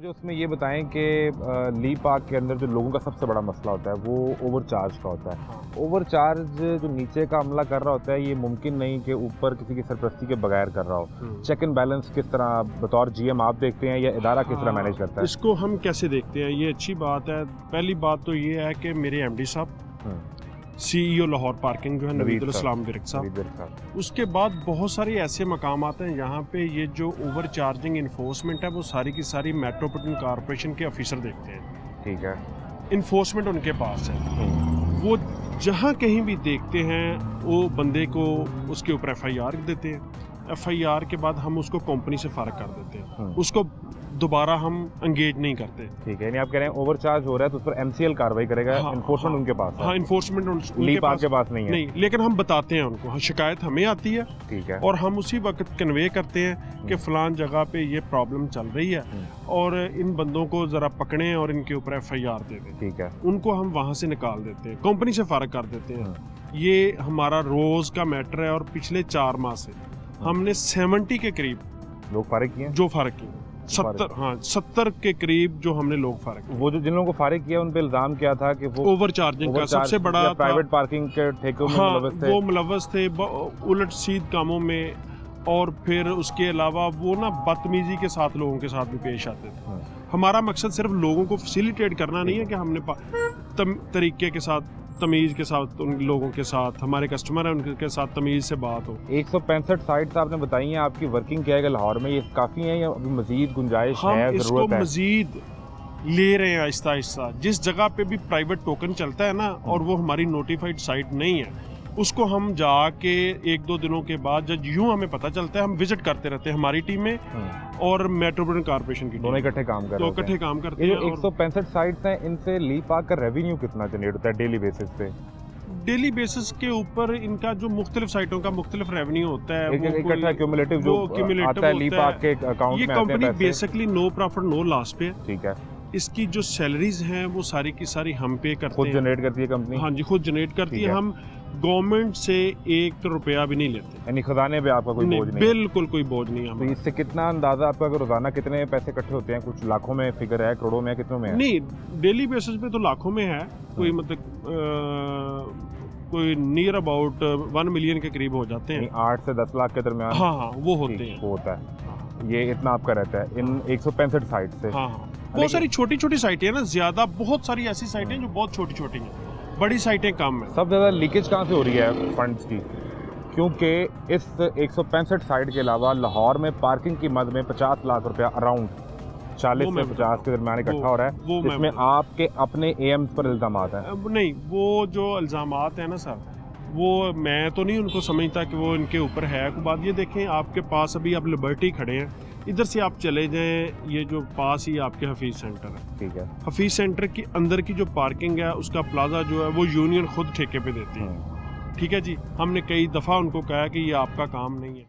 मुझे उसमें ये बताएं कि ली पार्क के अंदर जो लोगों का सबसे बड़ा मसला होता है वो ओवरचार्ज का होता है। ओवरचार्ज जो नीचे का अमला कर रहा होता है ये मुमकिन नहीं कि ऊपर किसी की सरपरस्ती के बगैर कर रहा हो। चेक एंड बैलेंस किस तरह बतौर जीएम आप देखते हैं या इदारा किस तरह मैनेज करता है? इसको हम कैसे देखते हैं, ये अच्छी बात है। पहली बात तो ये है कि मेरे एमडी साहब, सीईओ लाहौर पार्किंग जो है नवीद इस्लाम विरक साहब, उसके बाद बहुत सारे ऐसे मकाम आते हैं यहाँ पे ये जो ओवर चार्जिंग इन्फोर्समेंट है वो सारी की सारी मेट्रोपॉलिटन कॉर्पोरेशन के ऑफिसर देखते हैं। ठीक है, इन्फोर्समेंट उनके पास है। वो जहाँ कहीं भी देखते हैं वो बंदे को उसके ऊपर एफआईआर देते हैं। एफआईआर के बाद हम उसको कंपनी से फारग कर देते हैं, उसको दोबारा हम एंगेज नहीं करते। ठीक है, यानी आप कह रहे हैं ओवरचार्ज हो रहा है तो उस पर एमसीएल कार्रवाई करेगा। इन्फोर्समेंट उनके पास है। हाँ, इन्फोर्समेंट उनके पास नहीं है। नहीं, लेकिन हम बताते हैं उनको। शिकायत हमें आती है, ठीक है, और हम उसी वक्त कन्वे करते हैं कि फलान जगह पे ये प्रॉब्लम चल रही है और इन बंदों को जरा पकड़ें और इनके ऊपर एफआईआर दे दें। ठीक है, उनको हम वहाँ से निकाल देते हैं, कंपनी से फारग कर देते हैं। ये हमारा रोज का मैटर है और पिछले 4 माह से हमने 70 के करीब लोग फारिग किए, जो फारिग किए। 70 के करीब जो हमने लोग फारिग किए। वो जो जिन लोगों को फारिग किया उन पे इल्जाम क्या था कि वो ओवर चार्जिंग का सबसे बड़ा प्राइवेट पार्किंग के ठेकों में मुलव्वस थे। वो मुलव्वस थे उलट सीध कामों में, और फिर उसके अलावा वो ना बदतमीजी के साथ लोगों के साथ भी पेश आते थे। हमारा मकसद सिर्फ लोगों को फैसिलिटेट करना नहीं है कि हमने तरीके के साथ, तमीज़ के साथ उन लोगों के साथ, हमारे कस्टमर हैं उनके साथ तमीज़ से बात हो। 165 साइट्स आपने बताई हैं, आपकी वर्किंग क्या है लाहौर में? ये काफ़ी है या अभी मजीद गुंजाइश है, हम इसको मजीद ले रहे हैं आहिस्ता आहिस्ता। जिस जगह पे भी प्राइवेट टोकन चलता है ना और वो हमारी नोटिफाइड साइट नहीं है, उसको हम जाके 1-2 दिनों के बाद जब यूं हमें पता चलता है हम विजिट करते रहते हैं, हमारी टीम में और मेट्रोपॉलिटन कॉर्पोरेशन की दोनों इकट्ठे काम कर रहे हैं। इकट्ठे काम करते हैं। 165 साइट्स हैं, इनसे ली पार्क का रेवेन्यू कितना जनरेट होता है डेली बेसिस पे? डेली बेसिस के ऊपर इनका जो मुख्तलिफ साइटों का मुख्तलिफ रेवेन्यू होता है, इकट्ठा क्यूमुलेटिव जो आता है ली पार्क के अकाउंट में। ये company basically no profit no loss पे है। ठीक है, इसकी जो सैलरीज हैं वो सारी की सारी हम पे करते हैं। खुद जनरेट करती है कंपनी? हाँ जी, खुद जनरेट करती है। हम गवर्नमेंट से 1 रुपया भी नहीं लेते, यानी खजाने पे आपका कोई बोझ नहीं? बिल्कुल कोई बोझ नहीं है। तो इससे कितना अंदाजा आपका रोजाना कितने पैसे इकट्ठे होते हैं? कुछ लाखों में फिगर है, करोड़ों में, कितनों में है? नहीं, डेली बेसिस पे तो लाखों में है। कोई मतलब कोई नियर अबाउट 1 मिलियन के करीब हो जाते हैं। 8 से 10 लाख के दरमियान? हाँ, वो होते हैं। वो होता है। ये इतना आपका रहता है इन 165 साइट से? हाँ, बहुत सारी छोटी छोटी साइटें हैं ना, ज्यादा बहुत सारी ऐसी साइटें जो बहुत छोटी छोटी हैं, बड़ी साइटें कम है। सब ज्यादा लीकेज कहाँ से हो रही है फंड्स की? क्योंकि इस 165 साइट के अलावा लाहौर में पार्किंग की मद में 50 लाख रुपया अराउंड 40 से 50 के दरमियान इकट्ठा हो रहा है, जिसमें आपके अपने एम्स पर इल्जामात हैं। नहीं, वो जो इल्जामात है ना सर, वो मैं तो नहीं उनको समझता कि वो इनके ऊपर है। कोई बात ये देखें, आपके पास अभी आप लिबर्टी खड़े हैं, इधर से आप चले जाएं, ये जो पास ही आपके हफीज सेंटर है। ठीक है, हफीज सेंटर की अंदर की जो पार्किंग है उसका प्लाजा जो है वो यूनियन खुद ठेके पे देती है। ठीक है जी, हमने कई दफ़ा उनको कहा कि ये आपका काम नहीं है।